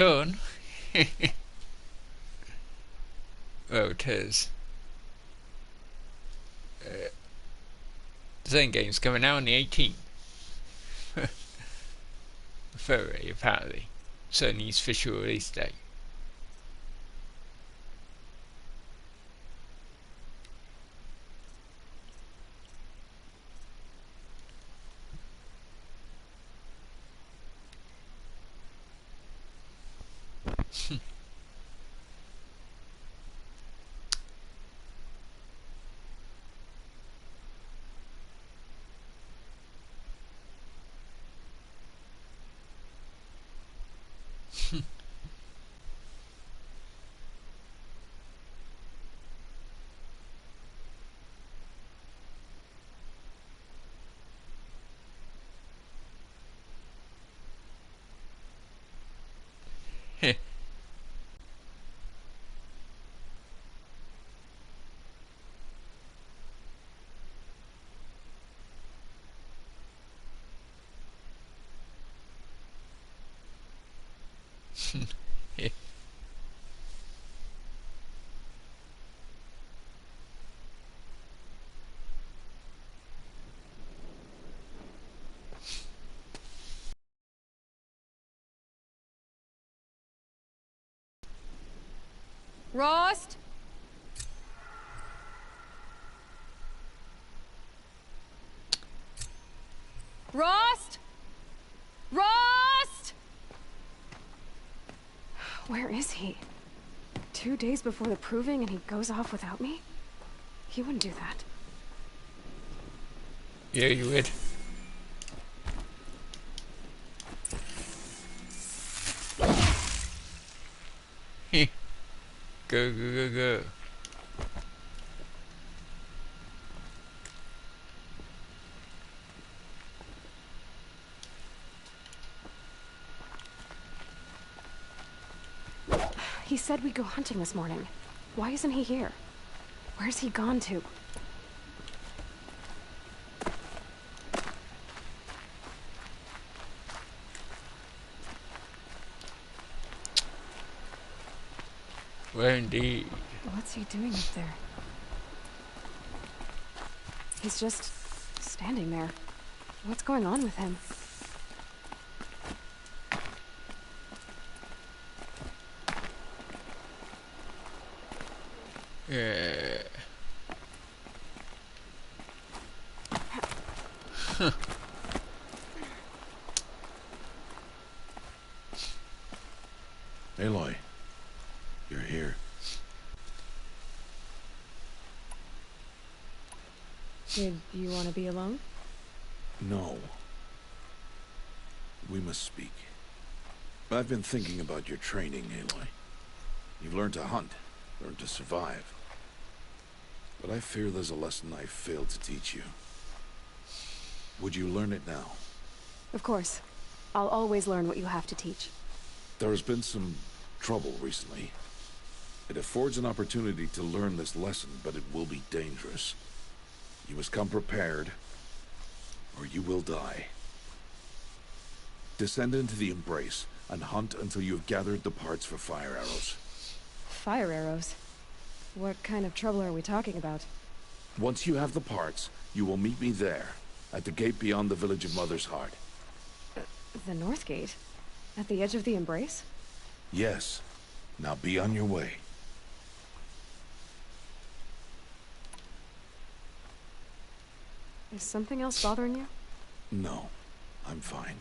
Done. Well, it is. The Zen game's coming out on the 18th. February, apparently. Sony's official release date. Rost? Rost? Rost? Where is he? 2 days before the proving and he goes off without me? He wouldn't do that. Yeah, you would. Go, go, go, go. He said we'd go hunting this morning. Why isn't he here? Where's he gone to? Well, indeed. What's he doing up there? He's just standing there. What's going on with him? Yeah. Aloy, you're here. Did you want to be alone? No. We must speak. I've been thinking about your training, Aloy. You've learned to hunt, learned to survive. But I fear there's a lesson I failed to teach you. Would you learn it now? Of course. I'll always learn what you have to teach. There has been some trouble recently. It affords an opportunity to learn this lesson, but it will be dangerous. You must come prepared, or you will die. Descend into the Embrace, and hunt until you have gathered the parts for fire arrows. Fire arrows? What kind of trouble are we talking about? Once you have the parts, you will meet me there, at the gate beyond the village of Mother's Heart. The North Gate? At the edge of the Embrace? Yes. Now be on your way. Is something else bothering you? No, I'm fine.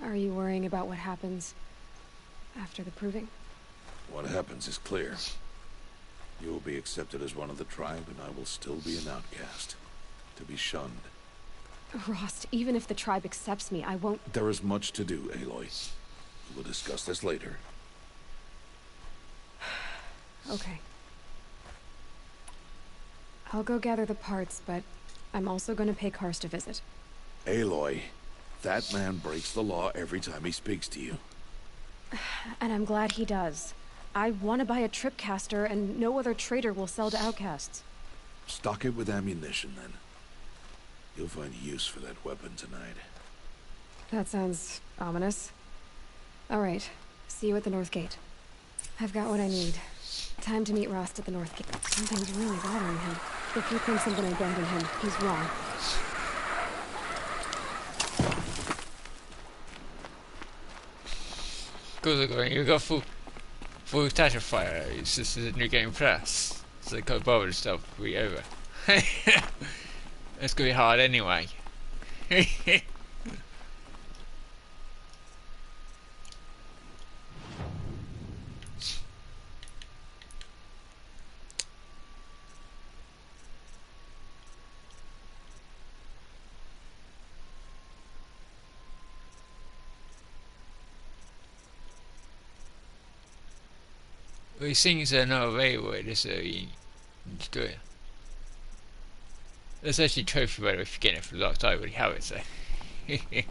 Are you worrying about what happens after the proving? What happens is clear. You will be accepted as one of the tribe, and I will still be an outcast. To be shunned. Rost, even if the tribe accepts me, I won't... There is much to do, Aloy. We will discuss this later. Okay. I'll go gather the parts, but I'm also going to pay Karst a visit. Aloy, that man breaks the law every time he speaks to you. And I'm glad he does. I want to buy a tripcaster, and no other trader will sell to outcasts. Stock it with ammunition, then. You'll find use for that weapon tonight. That sounds ominous. Alright, see you at the North Gate. I've got what I need. Time to meet Rost at the North Gate. Something's really bothering him. If he thinks I'm gonna abandon him, he's wrong. Good going. You got full stature fire. It's just a new game press. So they can't bother stuff be over. It's gonna be hard anyway. Well, it seems there's no way with it, so you need to do it. There's actually a trophy by the way if you get it for the last I already have it, so. The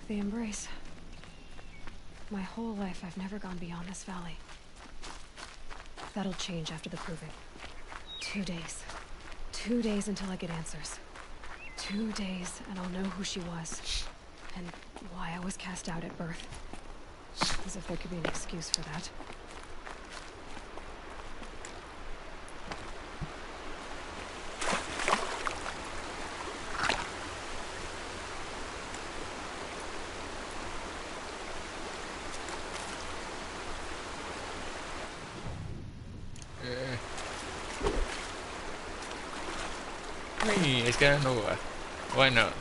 embrace. My whole life I've never gone beyond this valley. That'll change after the Prove It. 2 days. 2 days until I get answers. 2 days and I'll know who she was. And why I was cast out at birth. As if there could be an excuse for that. Hey, it's going nowhere. Why not?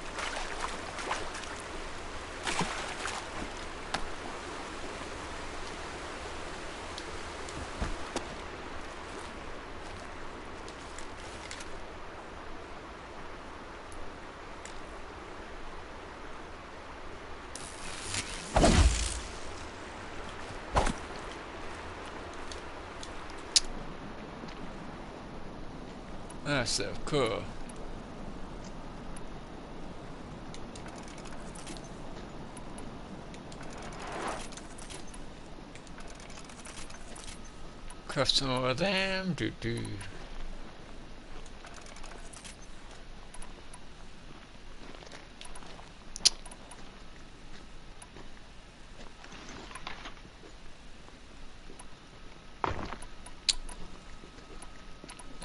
That's so cool. Craft some more of them. Do.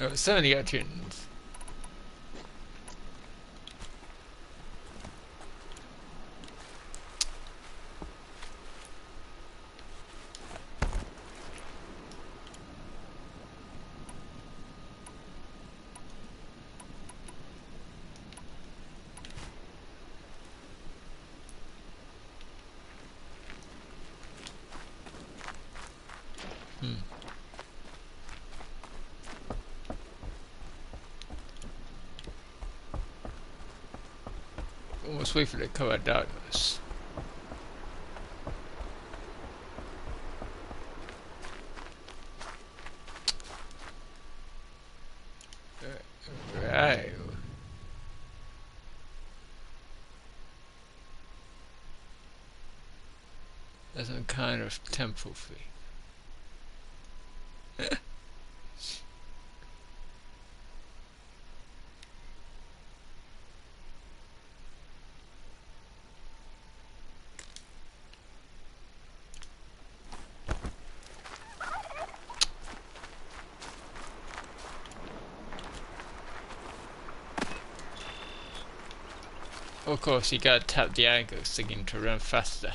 Oh, so many options. Almost wait for the cover darkness. Right. There's some kind of temple fee. Of course, you gotta tap the angle so you to run faster.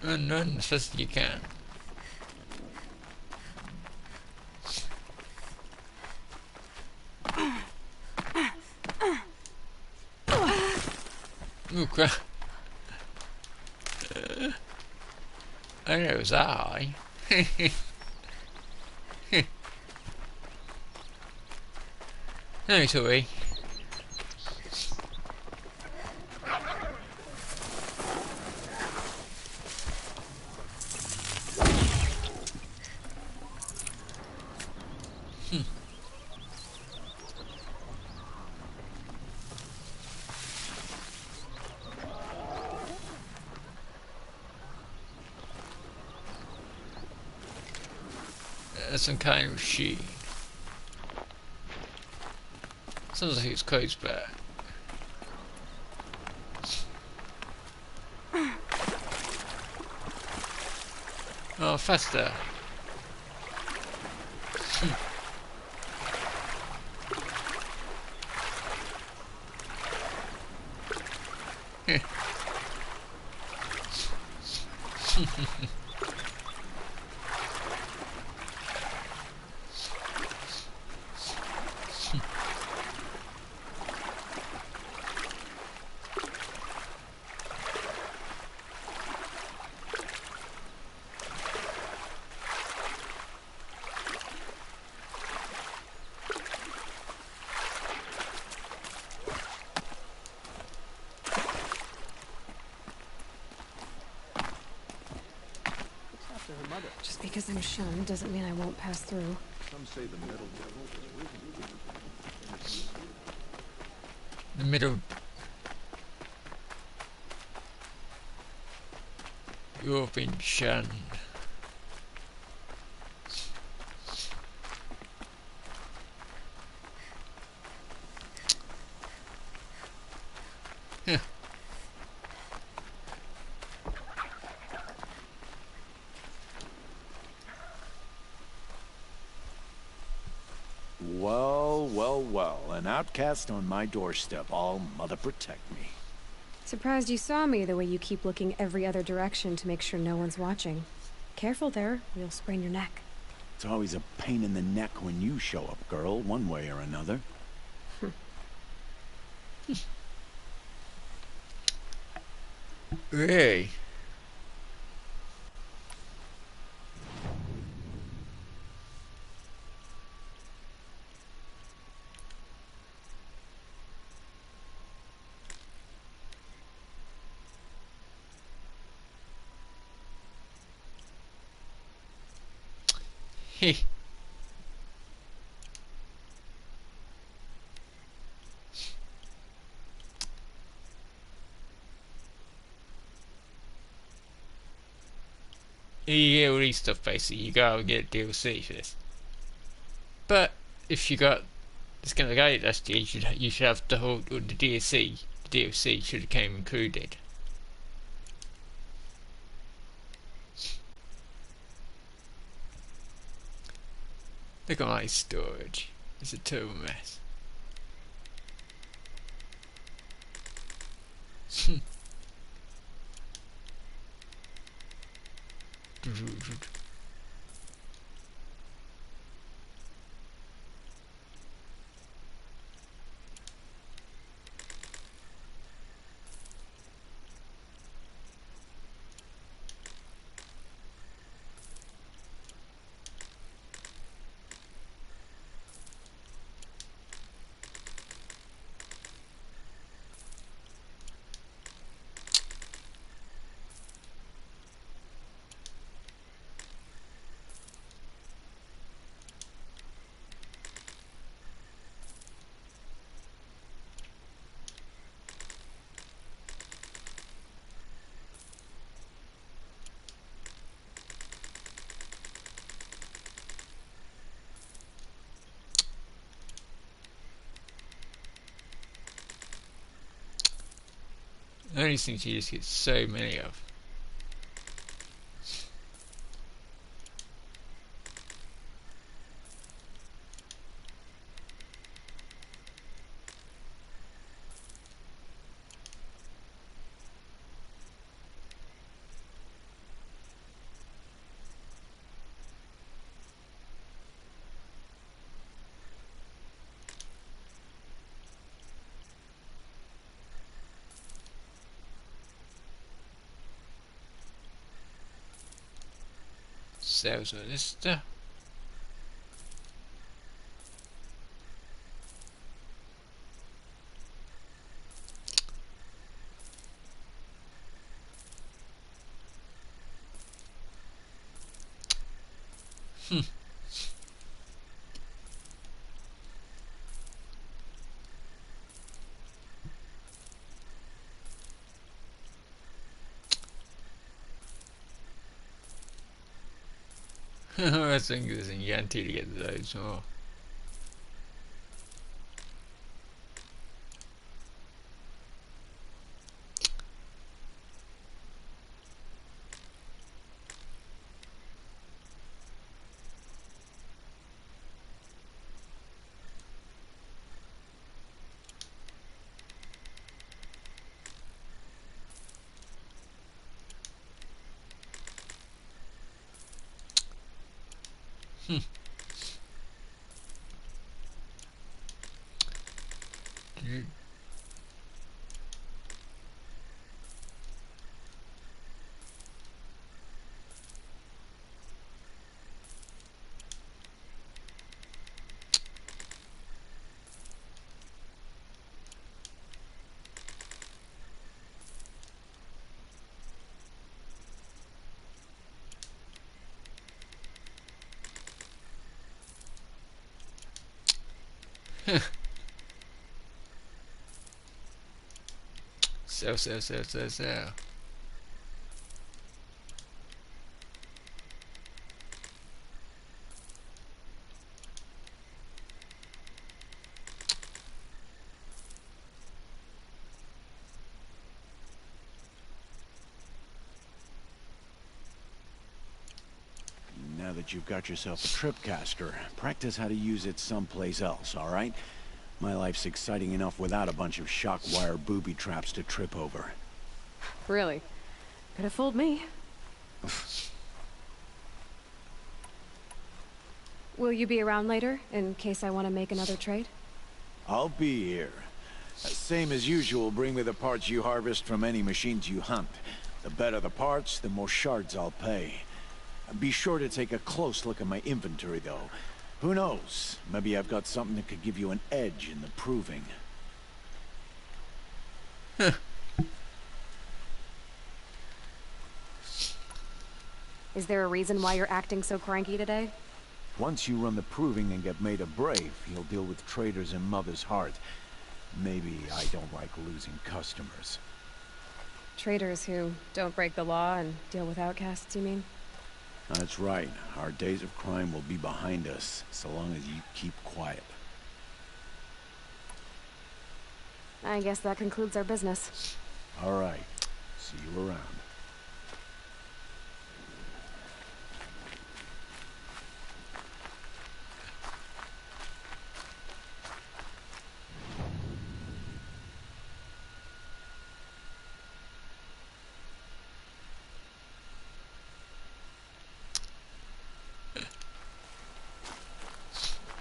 Run as fast as you can. Oh crap. I know it was I. No, sorry. some kind of machine. Sounds like it's close back. Oh, faster. Just because I'm shunned doesn't mean I won't pass through. Some say the metal devil was The middle. You've been shunned. Yeah. Well, well, well. An outcast on my doorstep. All mother protect me. Surprised you saw me the way you keep looking every other direction to make sure no one's watching. Careful there, you'll sprain your neck. It's always a pain in the neck when you show up, girl, one way or another. Hey. Heh. You get all these stuff basically, you gotta get DLC for this. But if you got this kind of guy last year, you should have the whole or the DLC. The DLC should have came included. Look at my storage. It's a total mess. The only things you just get so many of. Sales lister. I think there's a guarantee to get those. Oh. So. Now that you've got yourself a tripcaster, practice how to use it someplace else, all right? My life's exciting enough without a bunch of shock wire booby traps to trip over. Really? Could have fooled me. Will you be around later, in case I want to make another trade? I'll be here. Same as usual, bring me the parts you harvest from any machines you hunt. The better the parts, the more shards I'll pay. Be sure to take a close look at my inventory, though. Who knows? Maybe I've got something that could give you an edge in the proving. Is there a reason why you're acting so cranky today? Once you run the proving and get made a brave, you'll deal with traitors in Mother's Heart. Maybe I don't like losing customers. Traders who don't break the law and deal with outcasts, you mean? That's right. Our days of crime will be behind us, so long as you keep quiet. I guess that concludes our business. All right. See you around.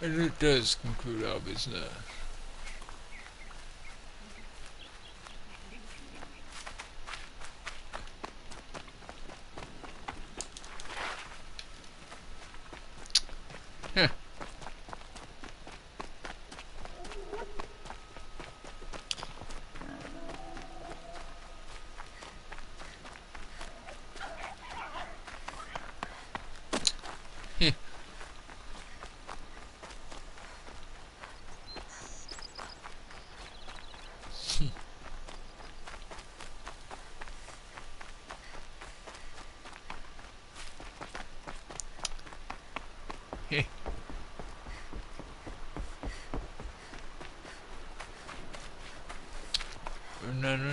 And it does conclude our business. Huh.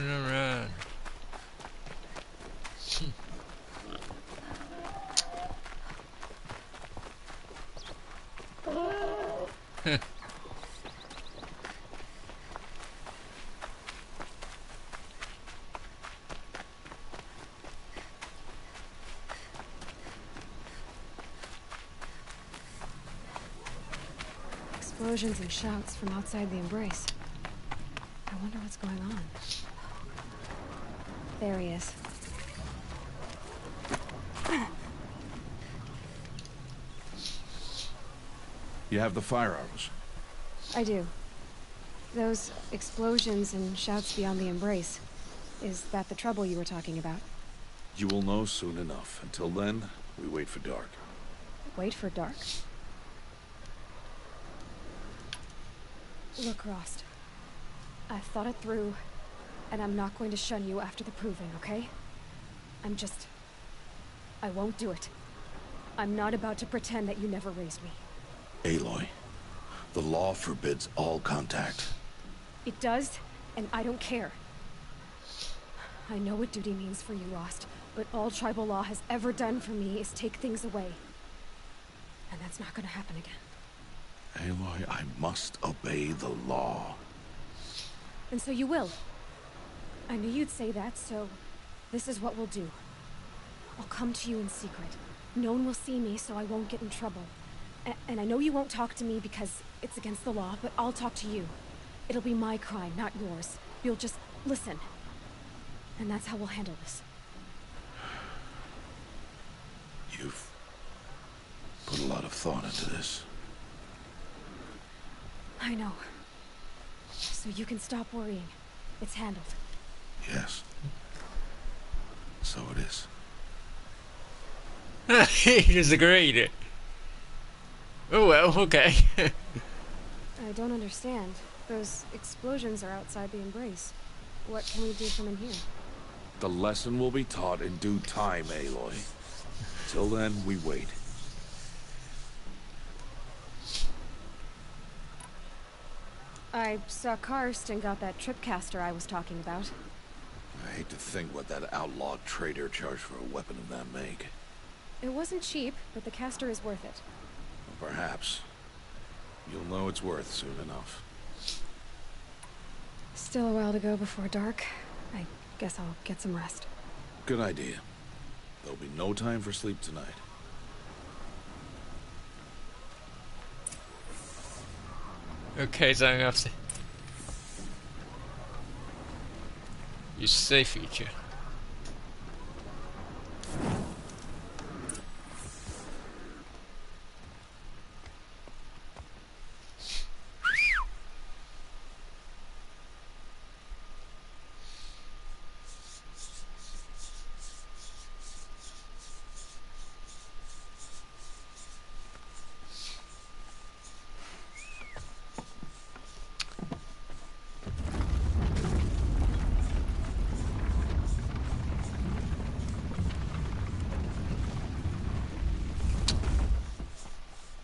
Run. Explosions and shouts from outside the embrace. I wonder what's going on. There he is. You have the fire arrows. I do. Those explosions and shouts beyond the embrace. Is that the trouble you were talking about? You will know soon enough. Until then, we wait for dark. Wait for dark? Look, Rost. I've thought it through, and I'm not going to shun you after the proving, okay? I won't do it. I'm not about to pretend that you never raised me. Aloy, the law forbids all contact. It does, and I don't care. I know what duty means for you, Rost, but all tribal law has ever done for me is take things away. And that's not gonna happen again. Aloy, I must obey the law. And so you will. I knew you'd say that, so this is what we'll do. I'll come to you in secret. No one will see me, so I won't get in trouble. And I know you won't talk to me because it's against the law, but I'll talk to you. It'll be my crime, not yours. You'll just listen. And that's how we'll handle this. You've put a lot of thought into this. I know. So you can stop worrying. It's handled. Yes. So it is. He just agreed. Oh well, okay. I don't understand. Those explosions are outside the embrace. What can we do from in here? The lesson will be taught in due time, Aloy. Till then, we wait. I saw Karst and got that tripcaster I was talking about. I hate to think what that outlawed trader charged for a weapon of that make. It wasn't cheap, but the caster is worth it. Well, perhaps. You'll know it's worth soon enough. Still a while to go before dark. I guess I'll get some rest. Good idea. There'll be no time for sleep tonight. Okay, so I'm gonna have to use save feature.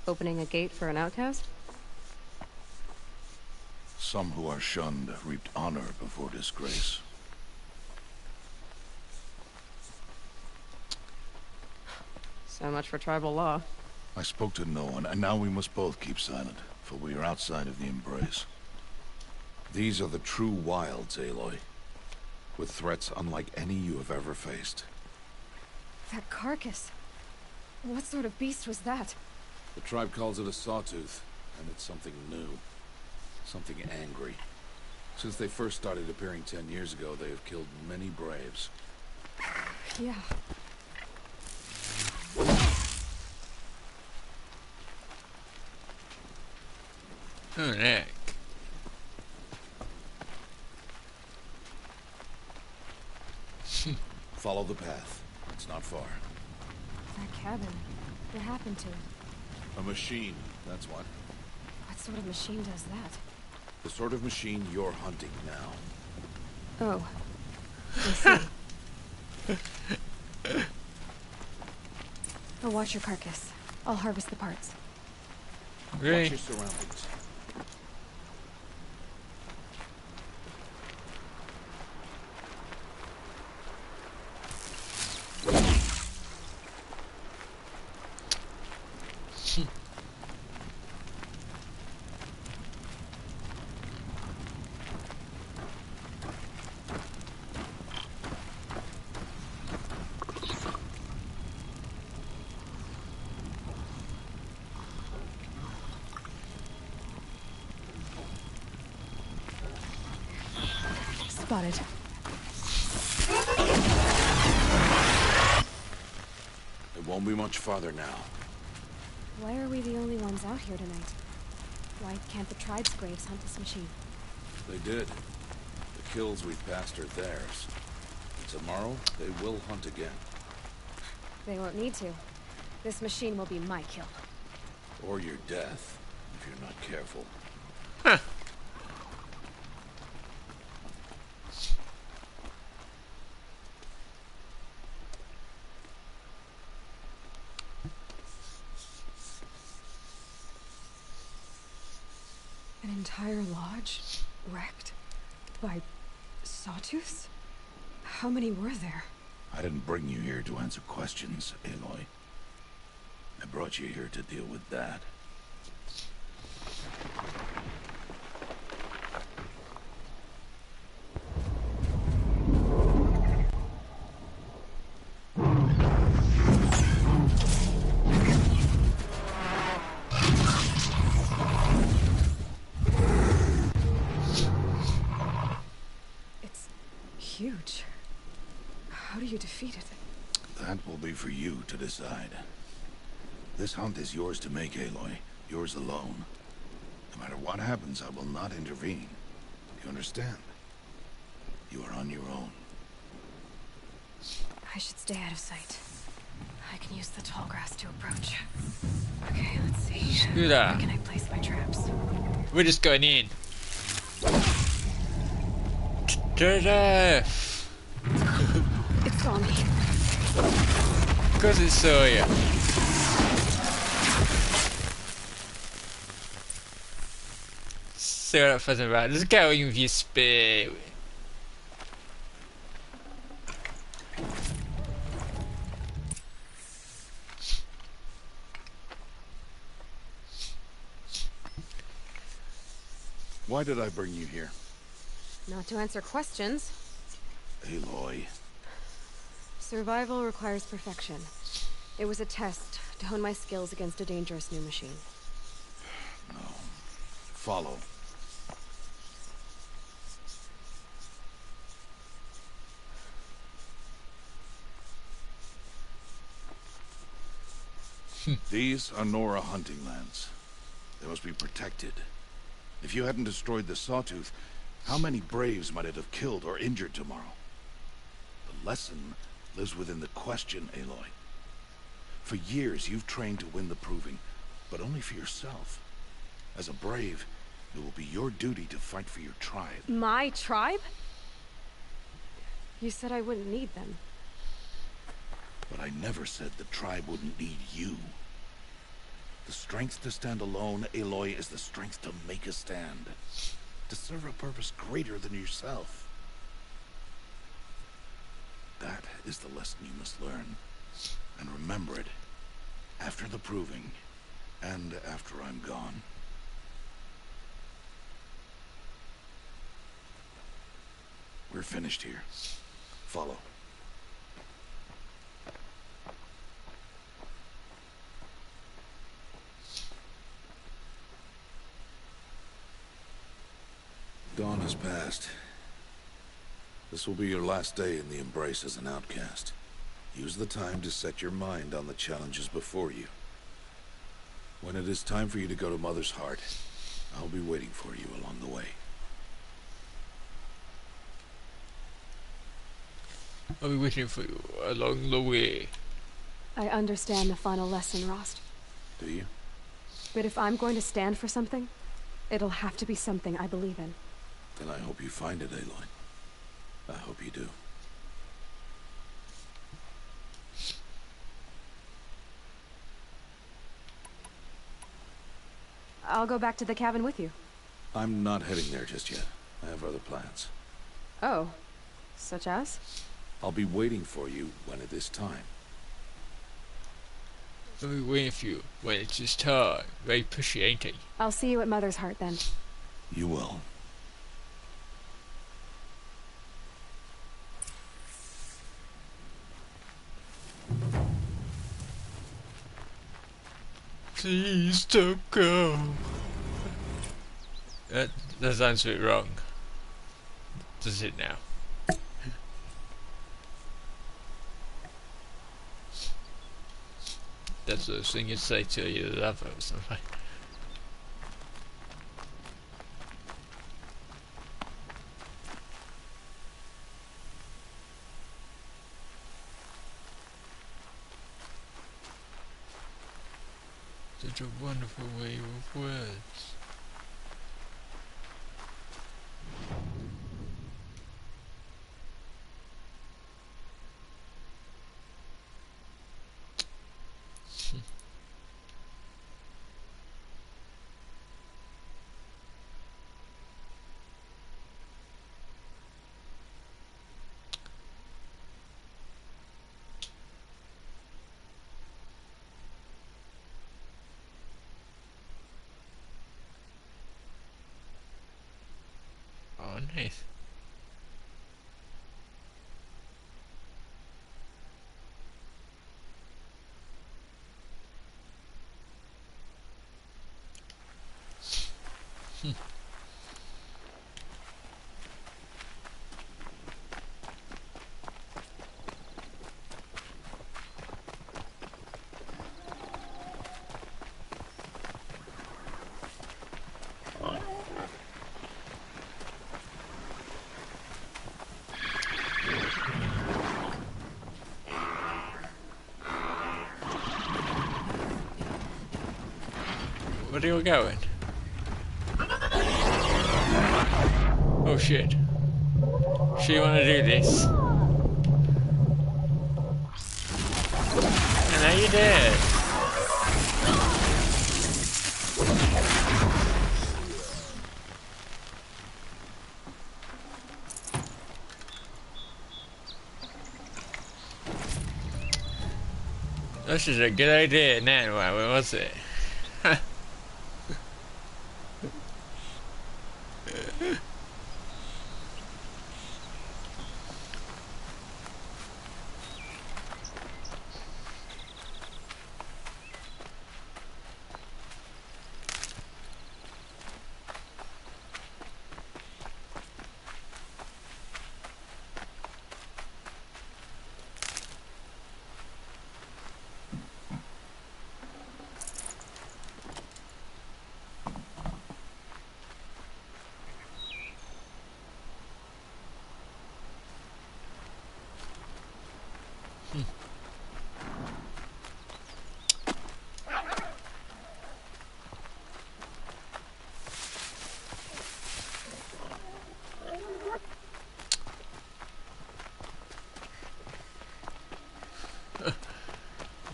Opening a gate for an outcast? Some who are shunned reaped honor before disgrace. So much for tribal law. I spoke to no one, and now we must both keep silent, for we are outside of the embrace. These are the true wilds, Aloy, with threats unlike any you have ever faced. That carcass. What sort of beast was that? The tribe calls it a sawtooth, and it's something new. Something angry. Since they first started appearing 10 years ago, they have killed many braves. Yeah. Oh, heck. Follow the path. It's not far. That cabin. What happened to it? A machine, that's what. What sort of machine does that? The sort of machine you're hunting now. Oh. I see. I'll watch your carcass. I'll harvest the parts. Watch Great. your surroundings. Spotted. It won't be much farther now. Why are we the only ones out here tonight? Why can't the tribe's graves hunt this machine? They did. The kills we passed are theirs. Tomorrow, they will hunt again. They won't need to. This machine will be my kill. Or your death, if you're not careful. Huh. entire lodge wrecked by sawtooths? How many were there? I didn't bring you here to answer questions, Aloy. I brought you here to deal with that. It's huge. How do you defeat it? That will be for you to decide. This hunt is yours to make, Aloy. Yours alone. No matter what happens, I will not intervene. You understand? You are on your own. I should stay out of sight. I can use the tall grass to approach. Okay, let's see. Screw Where that. can I place my traps? We're just going in. To death! It saw me. Because it saw you. See what I'm fussing about. Just go in with your spear. Why did I bring you here? Not to answer questions. Aloy. Survival requires perfection. It was a test to hone my skills against a dangerous new machine. No. Follow. These are Nora hunting lands. They must be protected. If you hadn't destroyed the Sawtooth, how many Braves might it have killed or injured tomorrow? The lesson lives within the question, Aloy. For years, you've trained to win the Proving, but only for yourself. As a Brave, it will be your duty to fight for your tribe. My tribe? You said I wouldn't need them. But I never said the tribe wouldn't need you. The strength to stand alone, Aloy, is the strength to make a stand. To serve a purpose greater than yourself. That is the lesson you must learn. And remember it. After the Proving. And after I'm gone. We're finished here. Follow. Dawn has passed. This will be your last day in the Embrace as an outcast. Use the time to set your mind on the challenges before you. When it is time for you to go to Mother's Heart, I'll be waiting for you along the way. I'll be waiting for you along the way. I understand the final lesson, Rost. Do you? But if I'm going to stand for something, it'll have to be something I believe in. Then I hope you find it, Aloy. I hope you do. I'll go back to the cabin with you. I'm not heading there just yet. I have other plans. Oh. Such as? I'll be waiting for you when it is time. I'll be waiting for you when it's his time. Very pushy, ain't he? I'll see you at Mother's Heart then. You will. Please don't go. That sounds a bit wrong. Does it now? That's the thing you'd say to your lover or something. Such a wonderful way of words. Nice. Where are you going? Oh shit. Sure you wanna do this? And now you're dead. This is a good idea now, why was it?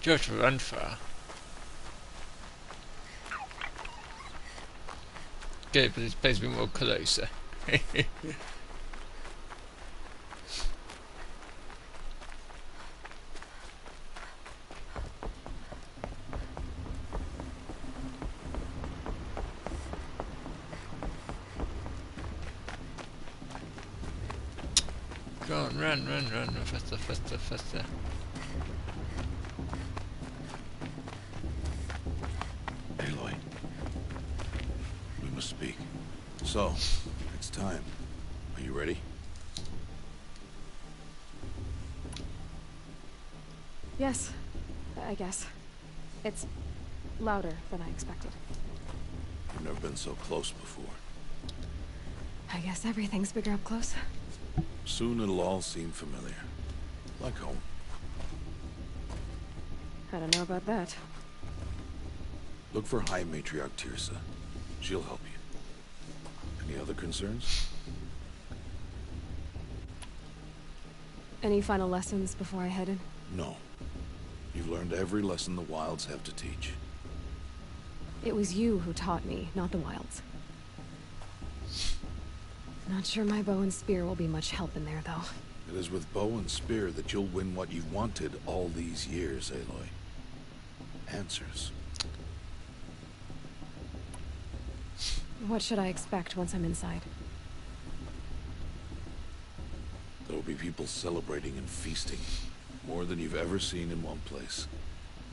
Do you have to run far? Good, but this place will be more closer. Go on, run, faster, faster, faster. Aloy, we must speak. So, it's time. Are you ready? Yes, I guess. It's louder than I expected. You've never been so close before. I guess everything's bigger up close. Soon it'll all seem familiar. Like home. I don't know about that. Look for High Matriarch Tirsa. She'll help you. Any other concerns? Any final lessons before I head in? No. You've learned every lesson the Wilds have to teach. It was you who taught me, not the Wilds. Not sure my bow and spear will be much help in there, though. It is with bow and spear that you'll win what you've wanted all these years, Aloy. Answers. What should I expect once I'm inside? There will be people celebrating and feasting. More than you've ever seen in one place.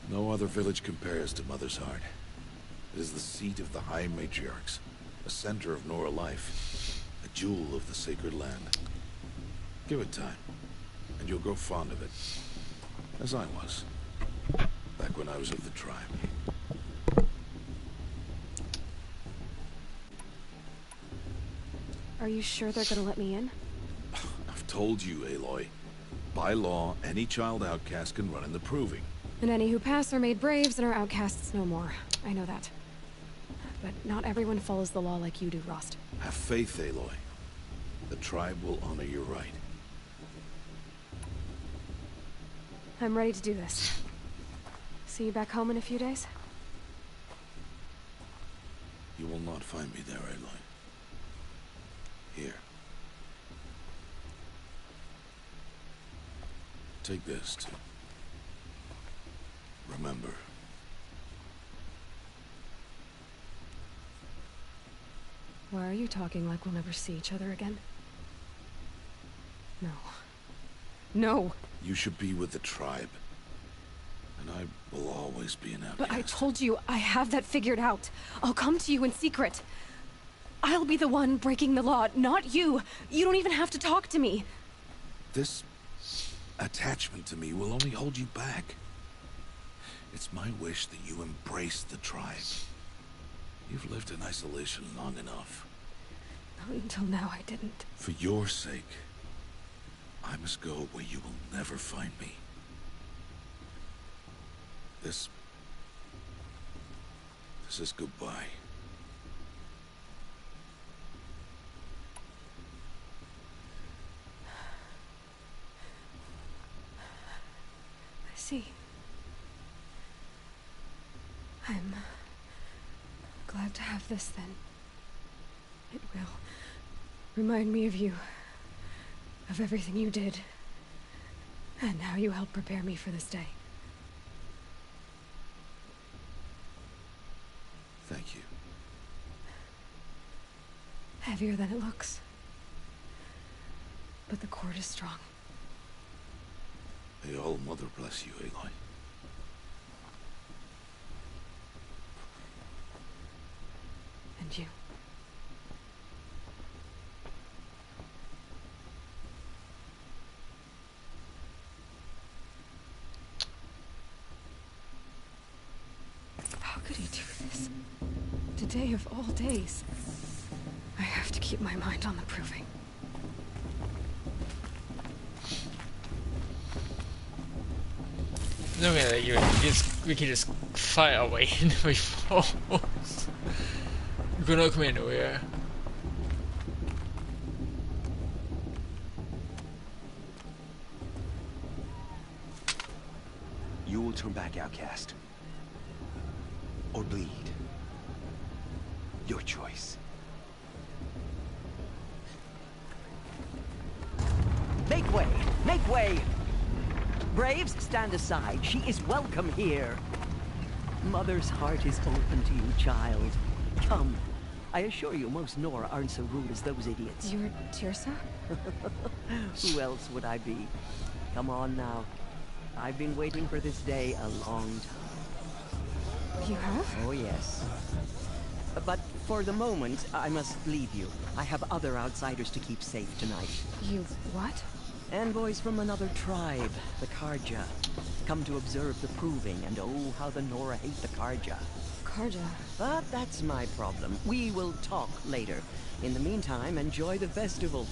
No other village compares to Mother's Heart. It is the seat of the High Matriarchs, a center of Nora life, a jewel of the sacred land. Give it time, and you'll grow fond of it. As I was, back when I was of the tribe. Are you sure they're gonna let me in? I've told you, Aloy. By law, any child outcast can run in the Proving. And any who pass are made braves and are outcasts no more. I know that. But not everyone follows the law like you do, Rost. Have faith, Aloy. The tribe will honor your right. I'm ready to do this. See you back home in a few days? You will not find me there, Aloy. Here. Take this, too. Remember. Why are you talking like we'll never see each other again? No. No! You should be with the tribe. And I will always be an outcast. But I told you, I have that figured out. I'll come to you in secret. I'll be the one breaking the law, not you. You don't even have to talk to me. This attachment to me will only hold you back. It's my wish that you embrace the tribe. You've lived in isolation long enough. Not until now, I didn't. For your sake, I must go where you will never find me. This is goodbye. I see. I'm glad to have this then. It will remind me of you, of everything you did, and how you helped prepare me for this day. Thank you. Heavier than it looks. But the cord is strong. May All Mother bless you, Aloy. And you. How could he do this? Today of all days. I have to keep my mind on the proving. Look at that, we can just fight our way in before. We're not coming nowhere. You will turn back, outcast. Or bleed. Your choice. Make way! Make way! Braves, stand aside. She is welcome here. Mother's heart is open to you, child. Come. I assure you, most Nora aren't so rude as those idiots. You're Tirsa? Who else would I be? Come on now. I've been waiting for this day a long time. You have? Oh, yes. But for the moment, I must leave you. I have other outsiders to keep safe tonight. You what? Envoys from another tribe, the Karja. Come to observe the proving, and oh, how the Nora hate the Karja. Karja. But that's my problem. We will talk later. In the meantime, enjoy the festival.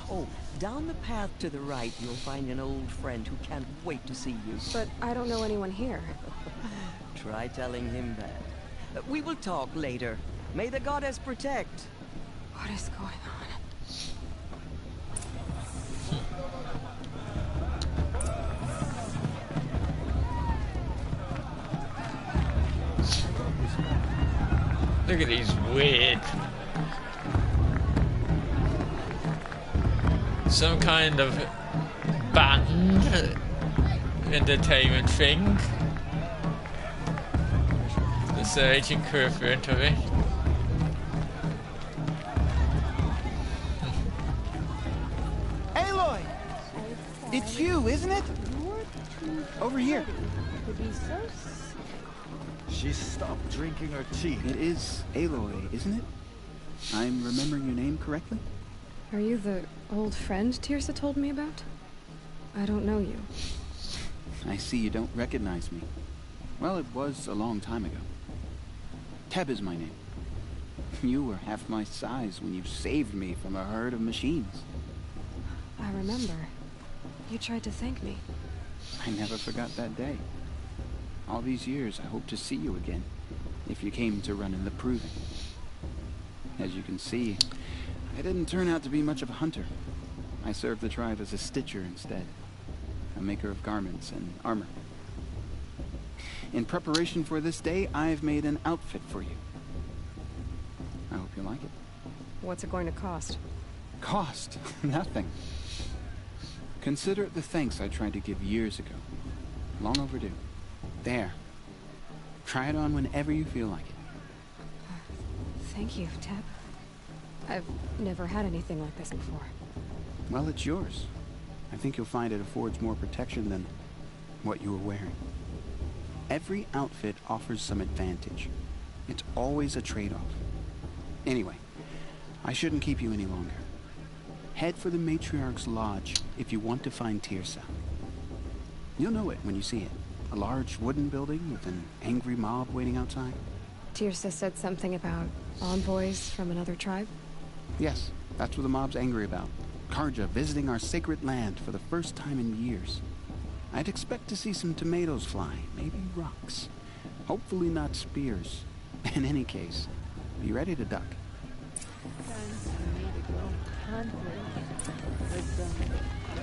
Oh, down the path to the right, you'll find an old friend who can't wait to see you. But I don't know anyone here. Try telling him that. We will talk later. May the goddess protect. What is going on? Look at these weird. Some kind of band entertainment thing. The surging equivalent of it. Aloy! It's you, isn't it? Over here. She stopped drinking her tea. It is Aloy, isn't it? I'm remembering your name correctly? Are you the old friend Tirsa told me about? I don't know you. I see you don't recognize me. Well, it was a long time ago. Teb is my name. You were half my size when you saved me from a herd of machines. I remember. You tried to thank me. I never forgot that day. All these years, I hope to see you again, if you came to run in the proving. As you can see, I didn't turn out to be much of a hunter. I served the tribe as a stitcher instead, a maker of garments and armor. In preparation for this day, I've made an outfit for you. I hope you like it. What's it going to cost? Cost? Nothing. Consider it the thanks I tried to give years ago. Long overdue. There. Try it on whenever you feel like it. Thank you, Teb. I've never had anything like this before. Well, it's yours. I think you'll find it affords more protection than what you were wearing. Every outfit offers some advantage. It's always a trade-off. Anyway, I shouldn't keep you any longer. Head for the Matriarch's Lodge if you want to find Tirsa. You'll know it when you see it. A large wooden building with an angry mob waiting outside. Tirsa said something about envoys from another tribe? Yes, that's what the mob's angry about. Karja visiting our sacred land for the first time in years. I'd expect to see some tomatoes fly, maybe rocks. Hopefully not spears. In any case, be ready to duck.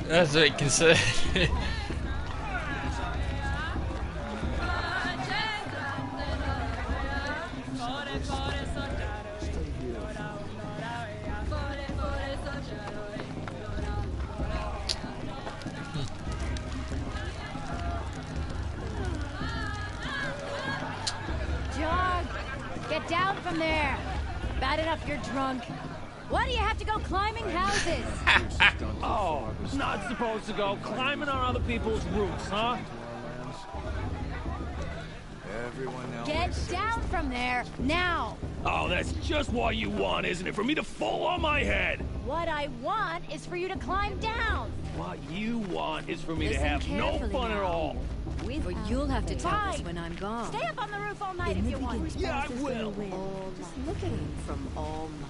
That's what it can say. Jog! Get down from there! Bad enough you're drunk. Why do you have to go climbing houses? Oh, not supposed to go climbing on other people's roofs, huh? Everyone else. Get down from there, now! Oh, that's just what you want, isn't it? For me to fall on my head! What I want is for you to climb down! What you want is for me to Listen have no carefully fun at now. all. But you'll have to tell us when I'm gone. Stay up on the roof all night if you want. Yeah, I will. Just look at him from all night.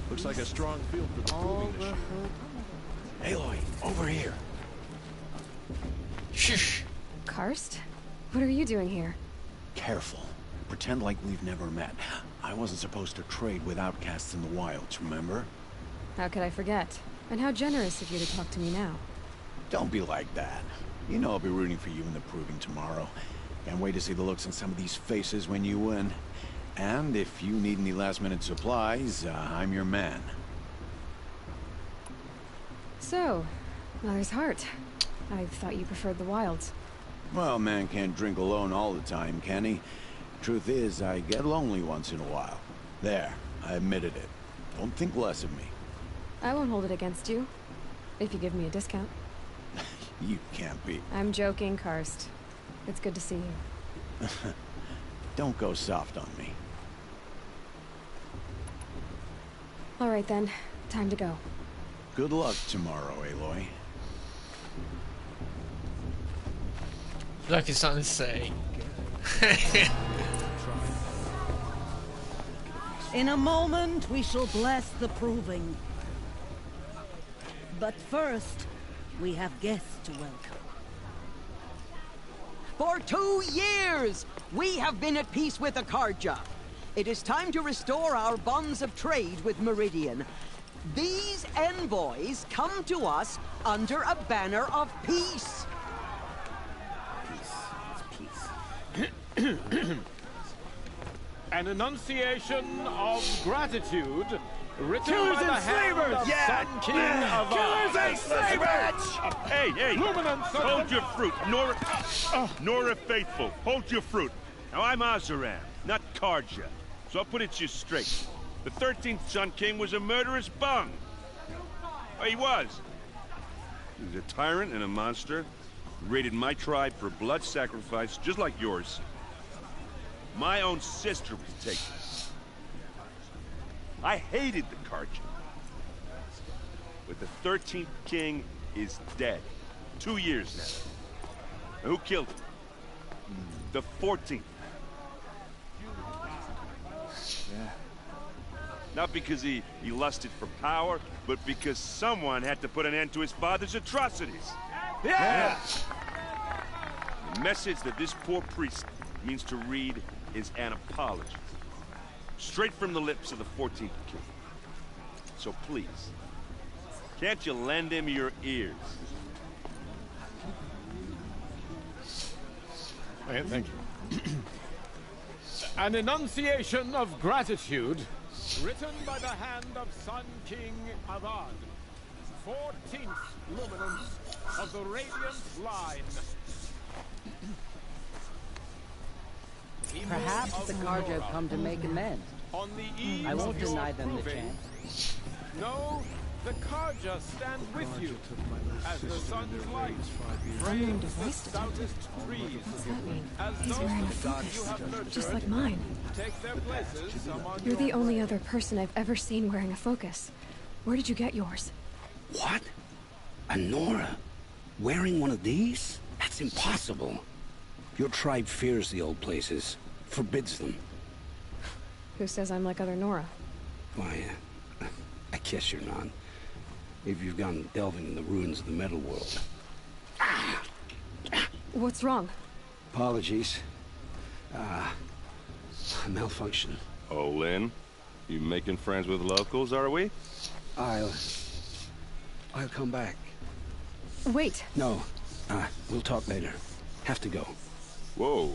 Looks like a strong field for the All proving the this year. hood. Aloy, over here. Shush. Karst? What are you doing here? Careful. Pretend like we've never met. I wasn't supposed to trade with outcasts in the wilds, remember? How could I forget? And how generous of you to talk to me now. Don't be like that. You know I'll be rooting for you in the proving tomorrow. Can't wait to see the looks on some of these faces when you win. And if you need any last-minute supplies, I'm your man. So, Mother's Heart. I thought you preferred the wilds. Well, man can't drink alone all the time, can he? Truth is, I get lonely once in a while. There, I admitted it. Don't think less of me. I won't hold it against you. If you give me a discount. You can't be. I'm joking, Karst. It's good to see you. Don't go soft on me. All right then, time to go. Good luck tomorrow, Aloy. Like it's something to say. In a moment, we shall bless the proving. But first, we have guests to welcome. For 2 years, we have been at peace with Akarja. It is time to restore our bonds of trade with Meridian. These envoys come to us under a banner of peace. An enunciation of gratitude written Killers by the and hand slavers! of Yeah! Sun King of Killers and slavers! Hey! Luminance of Hold your fruit, Nora Faithful. Hold your fruit. Now I'm Azaran, not Karja, so I'll put it to you straight. The 13th Sun King was a murderous bum. Oh, he was. He was a tyrant and a monster. He raided my tribe for blood sacrifice, just like yours. My own sister was taken. I hated the Karja. But the 13th king is dead. 2 years now. And who killed him? The 14th. Yeah. Not because he lusted for power, but because someone had to put an end to his father's atrocities. Yeah! The message that this poor priest means to read is an apology. Straight from the lips of the 14th king. So please, can't you lend him your ears? Okay, thank you. An enunciation of gratitude written by the hand of Sun King Avad, 14th luminance of the Radiant Line. Perhaps the Karja have come to make amends. On the eve I won't of your deny them the proving, chance. know The Karja stand with you as the sun's light Unknown frames the device detected. stoutest trees. What's that mean? As He's those wearing a you focus, have nurtured just like mine. take their places among You're the your only prey. other person I've ever seen wearing a focus. Where did you get yours? What? A Nora? Wearing one of these? That's impossible. Your tribe fears the old places, forbids them. Who says I'm like other Nora? Why, I guess you're not. If you've gone delving in the ruins of the metal world. What's wrong? Apologies. Malfunction. Oh, Lynn, you making friends with locals, are we? I'll come back. Wait. No, we'll talk later. Have to go. Whoa.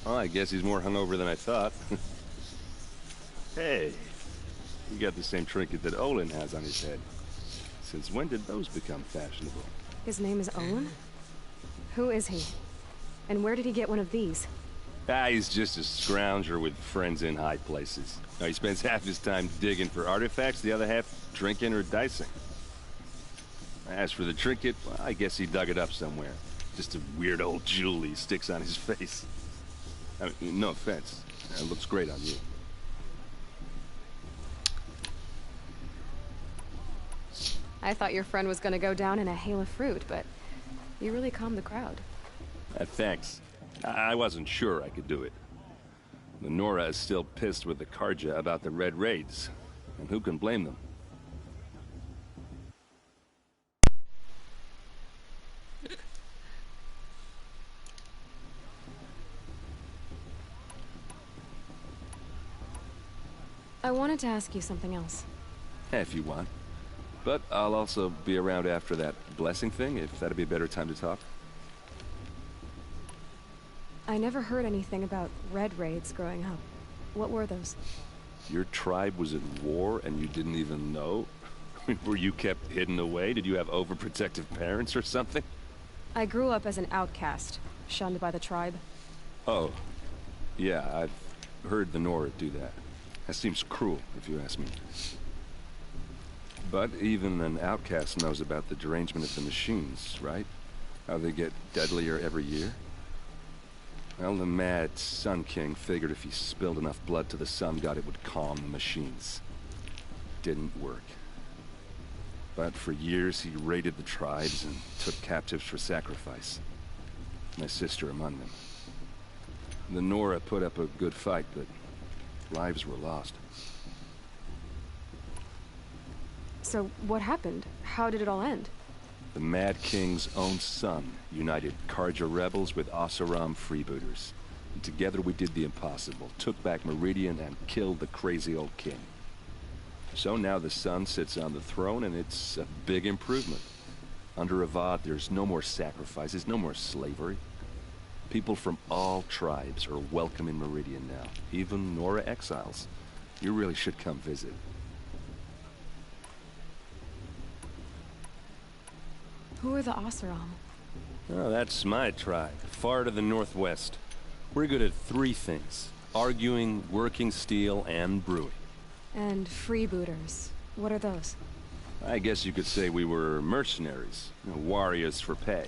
Well, I guess he's more hungover than I thought. Hey, you got the same trinket that Olin has on his head. Since when did those become fashionable? His name is Owen? Who is he? And where did he get one of these? He's just a scrounger with friends in high places. Now, he spends half his time digging for artifacts, the other half drinking or dicing. As for the trinket, well, I guess he dug it up somewhere. Just a weird old jewel he sticks on his face. I mean, no offense. It looks great on you. I thought your friend was gonna go down in a hail of fruit, but you really calmed the crowd. Thanks. I wasn't sure I could do it. The Nora is still pissed with the Karja about the Red Raids. And who can blame them? I wanted to ask you something else. If you want. But I'll also be around after that blessing thing, if that'd be a better time to talk. I never heard anything about red raids growing up. What were those? Your tribe was at war and you didn't even know? Were you kept hidden away? Did you have overprotective parents or something? I grew up as an outcast, shunned by the tribe. Oh. Yeah, I've heard the Nora do that. That seems cruel, if you ask me. But even an outcast knows about the derangement of the machines, right? How they get deadlier every year? Well, the mad Sun King figured if he spilled enough blood to the Sun God, it would calm the machines. Didn't work. But for years, he raided the tribes and took captives for sacrifice. My sister among them. The Nora put up a good fight, but lives were lost. So what happened? How did it all end? The Mad King's own son united Karja rebels with Oseram freebooters. And together we did the impossible, took back Meridian and killed the crazy old king. So now the son sits on the throne and it's a big improvement. Under Avad, there's no more sacrifices, no more slavery. People from all tribes are welcome in Meridian now, even Nora exiles. You really should come visit. Who are the Oseram? Oh, that's my tribe, far to the northwest. We're good at three things: arguing, working steel, and brewing. And freebooters. What are those? I guess you could say we were mercenaries, warriors for pay.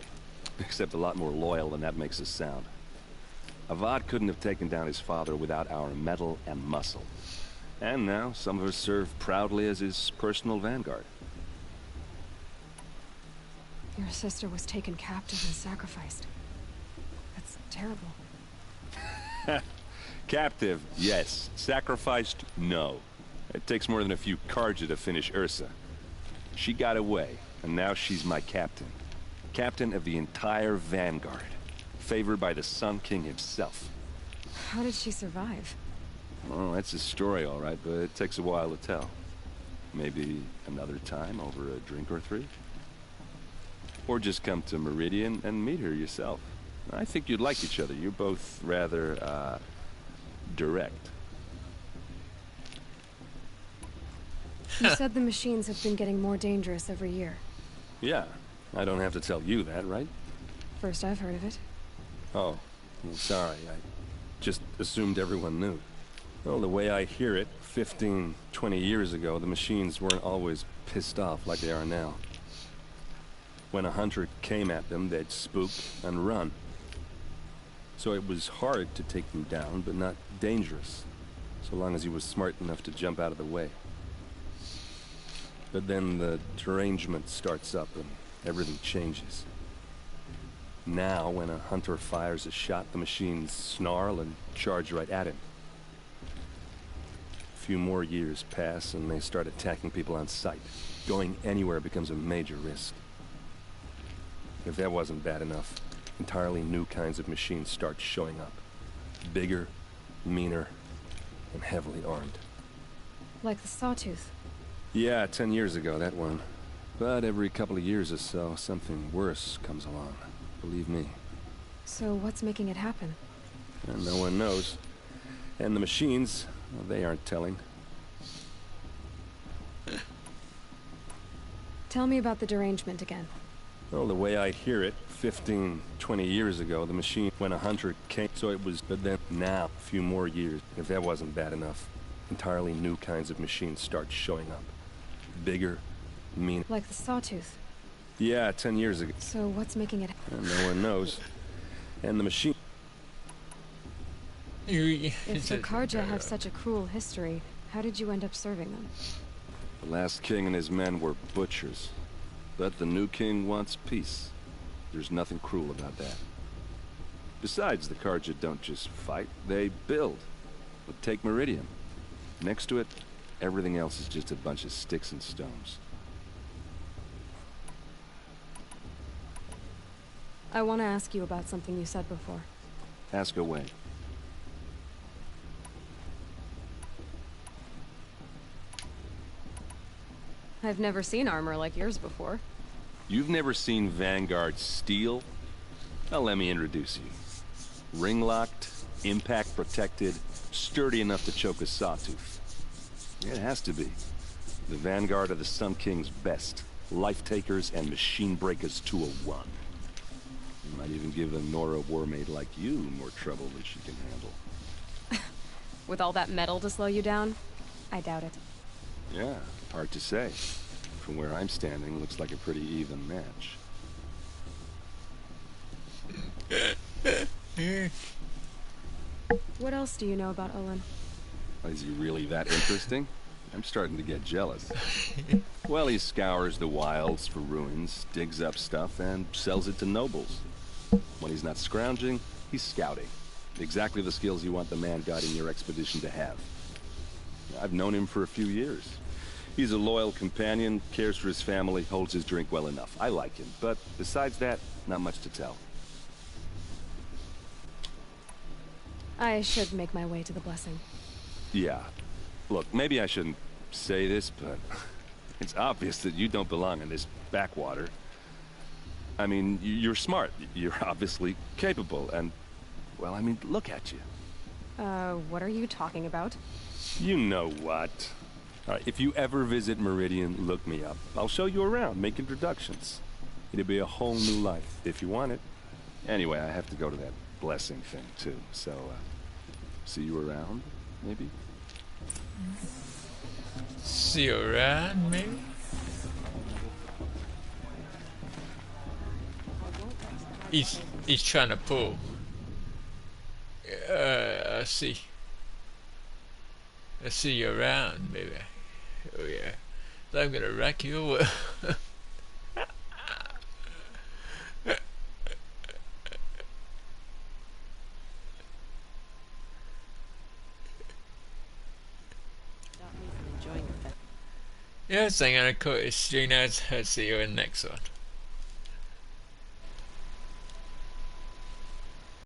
Except a lot more loyal than that makes us sound. Avad couldn't have taken down his father without our metal and muscle. And now, some of us serve proudly as his personal vanguard. Your sister was taken captive and sacrificed. That's terrible. Captive, yes. Sacrificed, no. It takes more than a few Karja to finish Ursa. She got away, and now she's my captain. Captain of the entire vanguard. Favored by the Sun King himself. How did she survive? Oh, that's a story, all right, but it takes a while to tell. Maybe another time over a drink or three? Or just come to Meridian and meet her yourself. I think you'd like each other. You're both rather, direct. You said the machines have been getting more dangerous every year. Yeah, I don't have to tell you that, right? First I've heard of it. Oh, well, sorry. I just assumed everyone knew. Well, the way I hear it, 15, 20 years ago, the machines weren't always pissed off like they are now. When a hunter came at them, they'd spook and run. So it was hard to take them down, but not dangerous, so long as he was smart enough to jump out of the way. But then the derangement starts up and everything changes. Now, when a hunter fires a shot, the machines snarl and charge right at him. A few more years pass and they start attacking people on sight. Going anywhere becomes a major risk. If that wasn't bad enough, entirely new kinds of machines start showing up. Bigger, meaner, and heavily armed. Like the Sawtooth. Yeah, 10 years ago, that one. But every couple of years or so, something worse comes along. Believe me. So what's making it happen? And no one knows. And the machines, well, they aren't telling. Tell me about the derangement again. Well, the way I hear it, 15, 20 years ago, the machine, when a hunter came, so it was, but then now, a few more years, if that wasn't bad enough, entirely new kinds of machines start showing up. Bigger, mean. Like the Sawtooth. Yeah, 10 years ago. So what's making it? And no one knows. And the machine. If the Karja have such a cruel history, how did you end up serving them? The last king and his men were butchers. But the new king wants peace. There's nothing cruel about that. Besides, the Karja don't just fight, they build. But take Meridian. Next to it, everything else is just a bunch of sticks and stones. I want to ask you about something you said before. Ask away. I've never seen armor like yours before. You've never seen Vanguard steel? Well, let me introduce you. Ring-locked, impact-protected, sturdy enough to choke a sawtooth. It has to be. The Vanguard are the Sun King's best. Life-takers and machine breakers to a one. You might even give a Nora warmaid like you more trouble than she can handle. With all that metal to slow you down? I doubt it. Yeah, hard to say. From where I'm standing, looks like a pretty even match. What else do you know about Olin? Is he really that interesting? I'm starting to get jealous. Well, he scours the wilds for ruins, digs up stuff, and sells it to nobles. When he's not scrounging, he's scouting. Exactly the skills you want the man guiding your expedition to have. I've known him for a few years. He's a loyal companion, cares for his family, holds his drink well enough. I like him, but besides that, not much to tell. I should make my way to the blessing. Yeah. Look, maybe I shouldn't say this, but it's obvious that you don't belong in this backwater. I mean, you're smart. You're obviously capable, and, well, I mean, look at you. What are you talking about? You know what. All right, if you ever visit Meridian, look me up. I'll show you around, make introductions. It'll be a whole new life, if you want it. Anyway, I have to go to that blessing thing, too. So, see you around, maybe? See you around, maybe? He's trying to pull. I see. I see you around, baby. Oh yeah. So I'm gonna wreck you. Yes, I'm gonna cut his stream out. I'll see you in the next one.